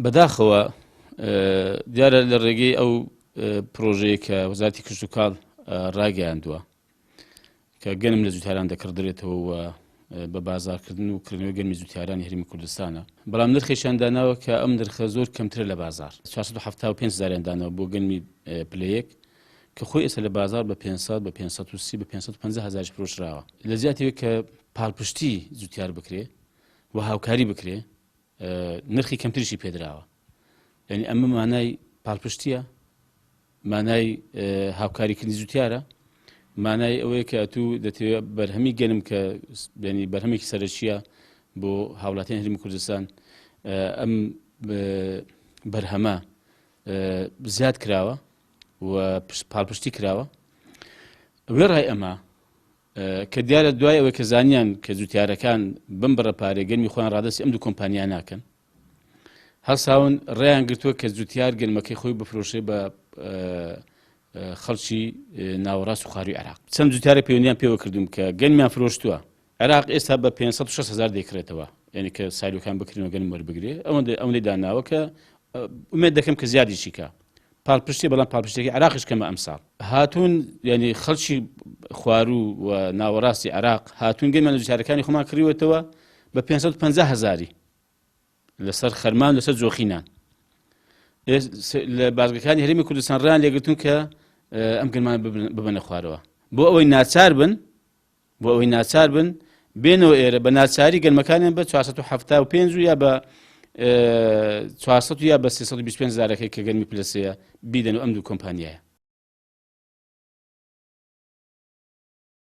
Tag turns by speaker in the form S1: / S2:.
S1: بەداخەوە دیارە لە ڕێگەی ئەو پرۆژەیە کە وەزارەتی کشت و کاڵ ڕاگەیاندووە کە گەنم لە جوتیاران دەکردرێتەوە و بە بازارکردن و کردنەوەی گەنمی جوتیارانی هەرێمی کوردستانە، بەڵام نرخێکیان داناوە کە ئەم نرخە زۆر کەمترە لە بازار 475,000 داناوە بۆ گەنمی پلەیەک کە خۆی ئێستا لە بازار بە 500 بە 530 بە 550,000 فرۆشراوە. لە زیاتیوە کە پاڵپشتی جوتیار بکرێ و هاوکاری بکرێ نرخی کەمتریشی پێدراوە. یعنی ئەمە مانای پاڵپشتیە، مانای هاوکاریکردنی جوتیارە، مانای ئەوەیە کە ئەتوو دەتەوێت بەرهەمی گەنم کە ینی بەرهەمێکی سەرەکیە بۆ هاوڵاتیان هەرێمی کوردستان ئەم بەرهەمە زیاد کراوە و پاڵپشتی کراوە. وێ ڕای ئەمە کە دیارە دوای ئەوەی کە زانیان کە جوتیارەکان بم بەڕەپارێ گەنمی خۆیان ڕادستی ئەم دوو کۆمپانیا ناکەن، هەڵساون ڕێیان گرتووە کە جوتیار گەنمەکەی خۆی بفرۆشێ بە خەڵکی ناوەڕاست و خاوەری عێراق. چەند جوتیارە پەیوەندیان پێوە کردوم کە گەنمیان فرۆشتووە، عێراق ئێستا بە 560,000 دەیکرێتەوە، یعنی کە سایلۆکان بکرێنەوە گەنم وەربگرێ. ئەوەندەی داناوە کە ئومێد دەکەم کە زیادیشی کە پاڵپشتی، بەڵام پاڵپشتێکی عێراقیش کەمە ئەمساڵ هاتوون، یعنی خەڵکی خوارو و ناوەڕاستی عێراق هاتوون گەنمیان لە جوتیارەکانی خۆمان کڕیوەتەوە بە 550,000 لەسەر خەرمان لەسەر جۆخینان. لە بازرگەکانی هەرێمی کوردستان ڕیان لێگرتوون کە ئەم گەنمانە ببەنە خوارەوە، بۆ ئەوەی ناچار بن بێنەوە ئێرە بە ناچاری گەنمەکانیان بە 475 یا بە 400 یا بە 325,000 کە گەنمی پلەسەیە بیدەن و ئەم دوو کۆمپانیایە.